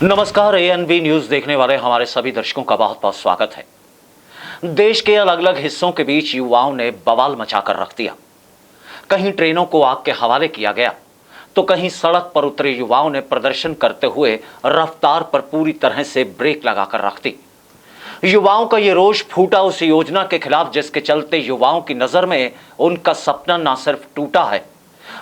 नमस्कार, ANB news देखने वाले हमारे सभी दर्शकों का बहुत बहुत स्वागत है। देश के अलग अलग हिस्सों के बीच युवाओं ने बवाल मचाकर रख दिया। कहीं ट्रेनों को आग के हवाले किया गया तो कहीं सड़क पर उतरे युवाओं ने प्रदर्शन करते हुए रफ्तार पर पूरी तरह से ब्रेक लगाकर रख दी। युवाओं का ये रोष फूटा उस योजना के खिलाफ जिसके चलते युवाओं की नजर में उनका सपना न सिर्फ टूटा है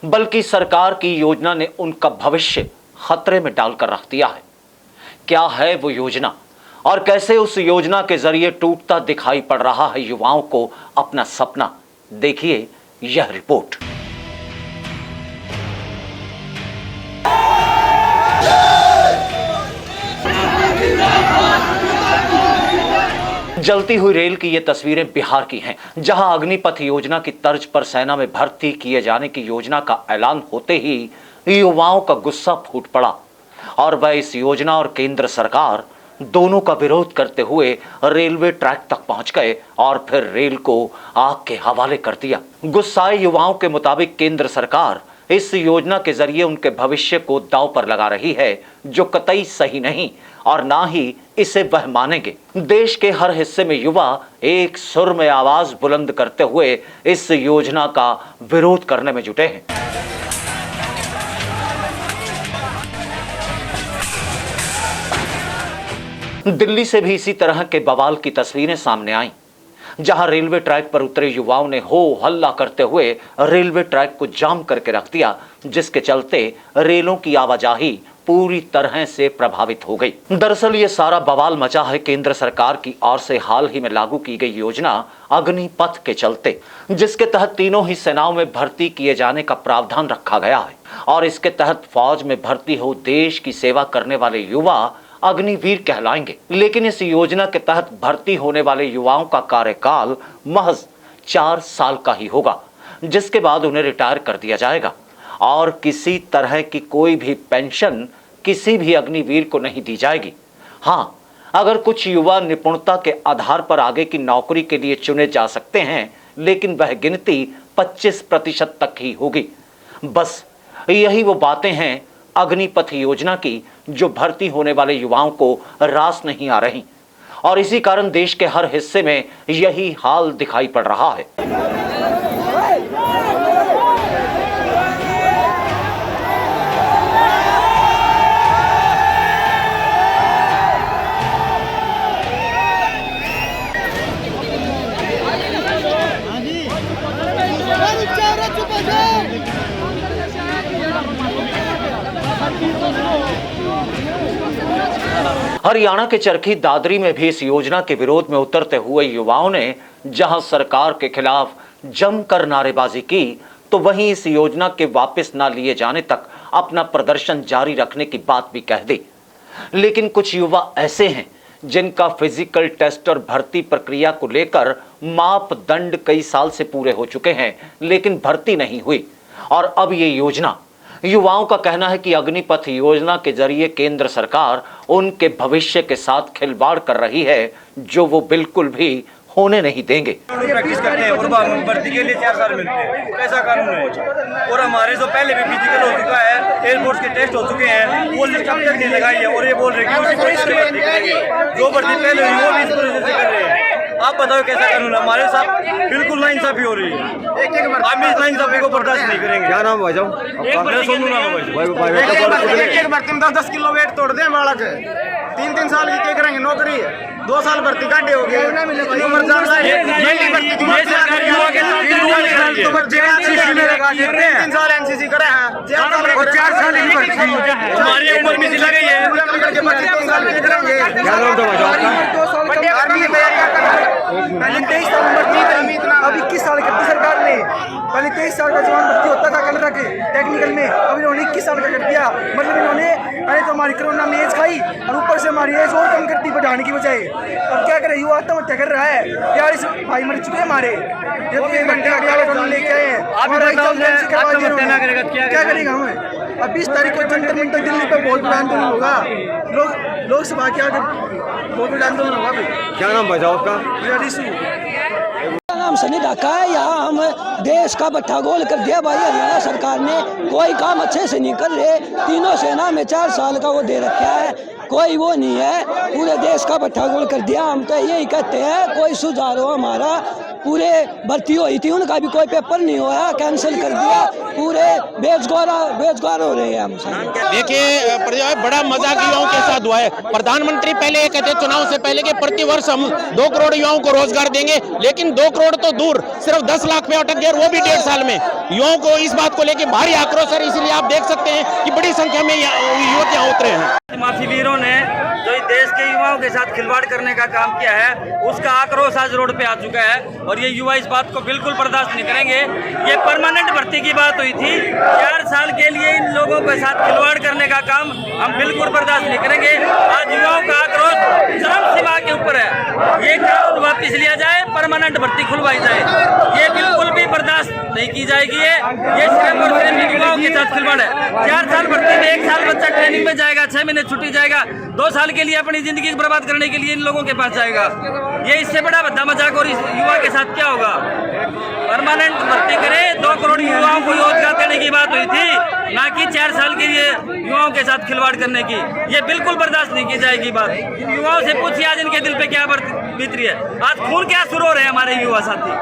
बल्कि सरकार की योजना ने उनका भविष्य खतरे में डालकर रख दिया है। क्या है वो योजना और कैसे उस योजना के जरिए टूटता दिखाई पड़ रहा है युवाओं को अपना सपना, देखिए यह रिपोर्ट। जलती हुई रेल की ये तस्वीरें बिहार की हैं, जहां अग्निपथ योजना की तर्ज पर सेना में भर्ती किए जाने की योजना का ऐलान होते ही युवाओं का गुस्सा फूट पड़ा और वह इस योजना और केंद्र सरकार दोनों का विरोध करते हुए रेलवे ट्रैक तक पहुंच गए और फिर रेल को आग के हवाले कर दिया। गुस्साए युवाओं के मुताबिक केंद्र सरकार इस योजना के जरिए उनके भविष्य को दांव पर लगा रही है, जो कतई सही नहीं और ना ही इसे वह मानेंगे। देश के हर हिस्से में युवा एक सुर में आवाज बुलंद करते हुए इस योजना का विरोध करने में जुटे हैं। दिल्ली से भी इसी तरह के बवाल की तस्वीरें सामने आईं, जहां रेलवे ट्रैक पर उतरे युवाओं ने हो हल्ला करते हुए रेलवे ट्रैक को जाम करके रख दिया, जिसके चलते रेलों की आवाजाही पूरी तरह से प्रभावित हो गई। दरअसल ये सारा बवाल मचा है केंद्र सरकार की ओर से हाल ही में लागू की गई योजना अग्निपथ के चलते, जिसके तहत तीनों ही सेनाओं में भर्ती किए जाने का प्रावधान रखा गया है और इसके तहत फौज में भर्ती हो देश की सेवा करने वाले युवा अग्निवीर कहलाएंगे। लेकिन इस योजना के तहत भर्ती होने वाले युवाओं का कार्यकाल महज 4 साल का ही होगा, जिसके बाद उन्हें रिटायर कर दिया जाएगा और किसी तरह की कोई भी पेंशन किसी भी अग्निवीर को नहीं दी जाएगी। हाँ, अगर कुछ युवा निपुणता के आधार पर आगे की नौकरी के लिए चुने जा सकते हैं, लेकिन वह गिनती 25% तक ही होगी। बस यही वो बातें हैं अग्निपथ योजना की जो भर्ती होने वाले युवाओं को रास नहीं आ रही और इसी कारण देश के हर हिस्से में यही हाल दिखाई पड़ रहा है। हरियाणा के चरखी दादरी में भी इस योजना के विरोध में उतरते हुए युवाओं ने जहां सरकार के खिलाफ जमकर नारेबाजी की, तो वहीं इस योजना के वापस न लिए जाने तक अपना प्रदर्शन जारी रखने की बात भी कह दी। लेकिन कुछ युवा ऐसे हैं जिनका फिजिकल टेस्ट और भर्ती प्रक्रिया को लेकर मापदंड कई साल से पूरे हो चुके हैं, लेकिन भर्ती नहीं हुई और अब ये योजना, युवाओं का कहना है कि अग्निपथ योजना के जरिए केंद्र सरकार उनके भविष्य के साथ खिलवाड़ कर रही है, जो वो बिल्कुल भी होने नहीं देंगे। प्रैक्टिस करते हैं और भर्ती के लिए 4 साल मिलते हैं, कैसा कानून है? और हमारे जो पहले भी फिजिकल हो चुका है, एयरफोर्स के टेस्ट हो चुके हैं, वो लिस्ट अब तक नहीं लगाई है और ये बोल रहे हैं कि उसी प्रोसेस से भर्ती करेंगे। जो भर्ती पहले हुई वो भी इस प्रोसेस से कर रहे हैं। आप बताओ कैसा कानून है? हमारे साथ बिल्कुल नाइंसाफी हो रही है। हम इस नाइंसाफी को बर्दाश्त नहीं करेंगे। क्या नाम भाई साहब? सोनू नाम है भाई। एक भर्ती में 10 किलो वेट तोड़ दे बालक, 3 साल की क्या करेंगे नौकरी है, 2 साल भर्ती काटे हो गए, उम्र 4 साल एनसीसी करे हैं, 4 साल हमारी उम्र में सिला गई है। पहले 23 साल उम्र थी, अब 21 साल कर दी सरकार ने। पहले 23 साल का जवान भर्ती होता था कनाडा के टेक्निकल में, अब इन्होंने 21 साल का कर दिया। मतलब इन्होंने पहले तो हमारी कोरोना में एज खाई और ऊपर से हमारी एज और कम करती बढ़ाने की बजाय। अब क्या करे, युवा आत्महत्या कर रहा है यार। इस भाई मर चुके हमारे, जब 1 घंटे का कानून लेके आए हैं, क्या करेगा हमें? अब 20 तारीख को जंतर मंतर दिल्ली पे बहुत बड़ा आंदोलन होगा, लोकसभा के आगे बहुत बड़ा आंदोलन होगा। क्या नाम बजाओ आपका? नाम सनी ढाका है। यहाँ हम देश का बट्टा गोल कर दिया भाई हरियाणा सरकार ने, कोई काम अच्छे से नहीं कर रहे। तीनों सेना में 4 साल का वो दे रखा है, कोई वो नहीं है, पूरे देश का भट्ठा गोल कर दिया। हम तो यही कहते हैं कोई सुधार हो हमारा। पूरे भर्ती हुई थी, उनका भी कोई पेपर नहीं हुआ, कैंसिल कर दिया। पूरे बेरोजगार हो रहे हैं हम सब। देखिए बड़ा मजाक युवाओं के साथ हुआ है। प्रधानमंत्री पहले ये कहते चुनाव से पहले कि प्रति वर्ष हम 2 करोड़ युवाओं को रोजगार देंगे, लेकिन 2 करोड़ तो दूर, सिर्फ 10 लाख पे अटक गए, वो भी 1.5 साल में। युवाओं को इस बात को लेकर भारी आक्रोश है, इसलिए आप देख सकते हैं कि बड़ी संख्या में युवक यहाँ उतरे हैं। माफी वीरों ने जो इस देश के युवाओं के साथ खिलवाड़ करने का काम किया है, उसका आक्रोश आज रोड पे आ चुका है और ये युवा इस बात को बिल्कुल बर्दाश्त नहीं करेंगे। ये परमानेंट भर्ती की बात हुई थी, 4 साल के लिए इन लोगों के साथ खिलवाड़ करने का काम हम बिल्कुल बर्दाश्त नहीं करेंगे। आज युवाओं का आक्रोश चरम सीमा के ऊपर है। ये कानून वापिस लिया जाए, परमानेंट भर्ती खुलवाई जाए, ये बिल्कुल भी बर्दाश्त नहीं की जाएगी। ये सिर्फ और सिर्फ युवाओं के साथ खिलवाड़ है। 4 साल भर्ती में 1 साल बच्चा ट्रेनिंग में जाएगा, 6 महीने छुट्टी जाएगा, 2 साल के लिए अपनी जिंदगी बर्बाद करने के लिए इन लोगों के पास जाएगा। ये इससे बड़ा भद्दा मजाक और इस युवा के साथ क्या होगा? परमानेंट भर्ती करें, 2 करोड़ युवाओं को रोजगार देने की बात हुई थी, ना कि 4 साल के लिए युवाओं के साथ खिलवाड़ करने की। ये बिल्कुल बर्दाश्त नहीं की जाएगी बात। युवाओं से पूछिए आज इनके दिल पे क्या बीत रही है। आज खून क्या शुरू हो रहे हैं हमारे युवा साथी,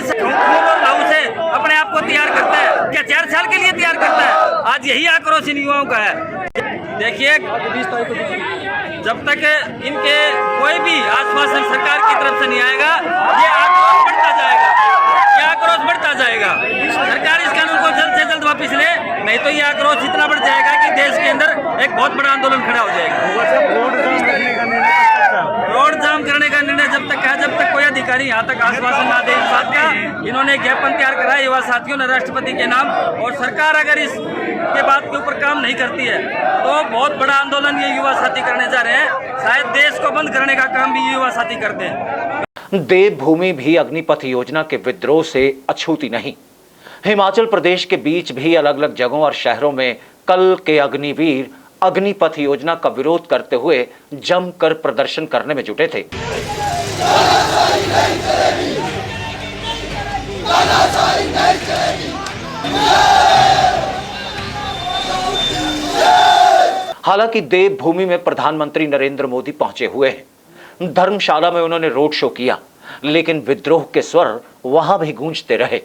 खून और लहू से अपने आप को तैयार करता है क्या? 4 साल के लिए तैयार करता है। आज यही आक्रोश इन युवाओं का है। देखिए, जब तक इनके कोई भी आश्वासन सरकार की तरफ से नहीं आएगा, ये आक्रोश बढ़ता जाएगा, ये आक्रोश बढ़ता जाएगा। सरकार इस कानून को जल्द से जल्द वापस ले, नहीं तो ये आक्रोश इतना बढ़ जाएगा कि देश के अंदर एक बहुत बड़ा आंदोलन खड़ा हो जाएगा। रोड जाम करने का निर्णय जब तक है, जब तक कोई अधिकारी यहाँ तक आश्वासन ना दे इस बात का। इन्होंने ज्ञापन तैयार करा है युवा साथियों ने राष्ट्रपति के नाम, और सरकार अगर इस के बात के ऊपर काम नहीं करती है तो बहुत बड़ा आंदोलन ये युवा साथी करने जा रहे हैं। शायद देश को बंद करने का काम भी युवा साथी करते हैं। देवभूमि भी अग्निपथ योजना के विद्रोह से अछूती नहीं। हिमाचल प्रदेश के बीच भी अलग अलग जगहों और शहरों में कल के अग्निवीर अग्निपथ योजना का विरोध करते हुए जमकर प्रदर्शन करने में जुटे थे। हालांकि देवभूमि में प्रधानमंत्री नरेंद्र मोदी पहुंचे हुए हैं। धर्मशाला में उन्होंने रोड शो किया, लेकिन विद्रोह के स्वर वहां भी गूंजते रहे।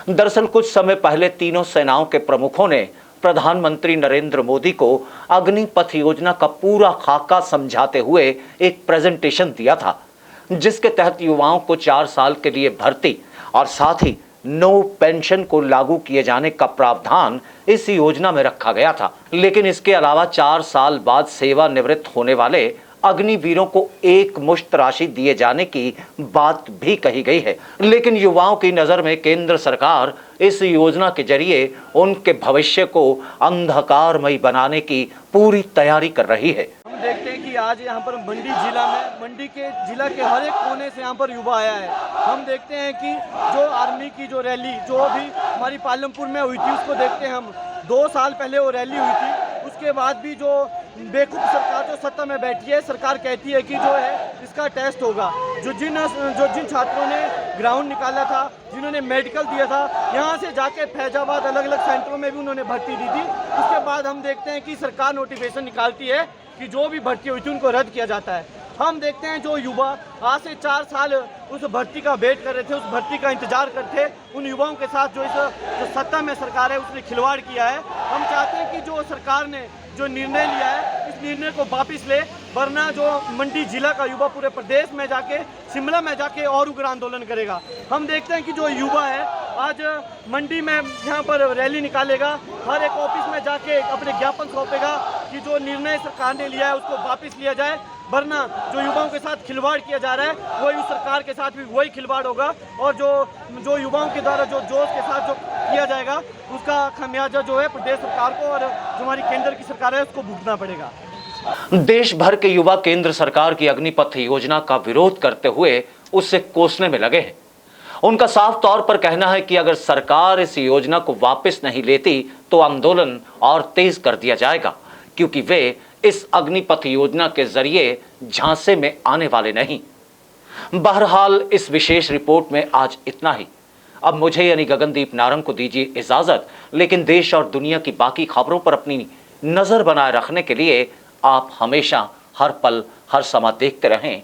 दरअसल कुछ समय पहले तीनों सेनाओं के प्रमुखों ने प्रधानमंत्री नरेंद्र मोदी को अग्निपथ योजना का पूरा खाका समझाते हुए एक प्रेजेंटेशन दिया था, जिसके तहत युवाओं को 4 साल के लिए भर्ती और साथ ही नो पेंशन को लागू किए जाने का प्रावधान इस योजना में रखा गया था। लेकिन इसके अलावा 4 साल बाद सेवानिवृत्त होने वाले अग्निवीरों को एक मुश्त राशि दिए जाने की बात भी कही गई है। लेकिन युवाओं की नजर में केंद्र सरकार इस योजना के जरिए उनके भविष्य को अंधकारमय बनाने की पूरी तैयारी कर रही है। हम देखते हैं कि आज यहाँ पर मंडी जिला के हर एक कोने से यहाँ पर युवा आया है। हम देखते हैं कि जो आर्मी की जो रैली जो भी हमारी पालमपुर में हुई थी, उसको देखते हैं हम। 2 साल पहले वो रैली हुई थी, उसके बाद भी जो बेवकूफ़ सरकार जो सत्ता में बैठी है, सरकार कहती है कि जो है इसका टेस्ट होगा। जो जिन छात्रों ने ग्राउंड निकाला था, जिन्होंने मेडिकल दिया था, यहाँ से जाके फैजाबाद अलग अलग सेंटरों में भी उन्होंने भर्ती दी थी। उसके बाद हम देखते हैं कि सरकार नोटिफिकेशन निकालती है कि जो भी भर्ती हुई थी उनको रद्द किया जाता है। हम देखते हैं जो युवा आज से 4 साल उस भर्ती का वेट कर रहे थे, उस भर्ती का इंतजार करते थे, उन युवाओं के साथ जो सत्ता में सरकार है उसने खिलवाड़ किया है। हम चाहते हैं कि जो सरकार ने जो निर्णय लिया है, इस निर्णय को वापस ले, वरना जो मंडी जिला का युवा पूरे प्रदेश में जाके, शिमला में जाके और उग्र आंदोलन करेगा। हम देखते हैं कि जो युवा है आज मंडी में यहाँ पर रैली निकालेगा, हर एक ऑफिस में जाके अपने ज्ञापन सौंपेगा कि जो निर्णय सरकार ने लिया है उसको वापस लिया जाए, वरना जो युवाओं के साथ खिलवाड़ किया जा रहा है वही उस सरकार के साथ भी वही खिलवाड़ होगा, और जो युवाओं के द्वारा जो जोश के साथ जो किया जाएगा उसका खामियाजा जो है प्रदेश सरकार को और जो हमारी केंद्र की सरकार है उसको भुगतना पड़ेगा। देश भर के युवा केंद्र सरकार की अग्निपथ योजना का विरोध करते हुए उससे कोसने में लगे हैं। उनका साफ तौर पर कहना है कि अगर सरकार इस योजना को वापस नहीं लेती तो आंदोलन और तेज कर दिया जाएगा, क्योंकि वे इस अग्निपथ योजना के जरिए झांसे में आने वाले नहीं। बहरहाल इस विशेष रिपोर्ट में आज इतना ही। अब मुझे यानी गगनदीप नारंग को दीजिए इजाजत, लेकिन देश और दुनिया की बाकी खबरों पर अपनी नजर बनाए रखने के लिए आप हमेशा हर पल हर समय देखते रहें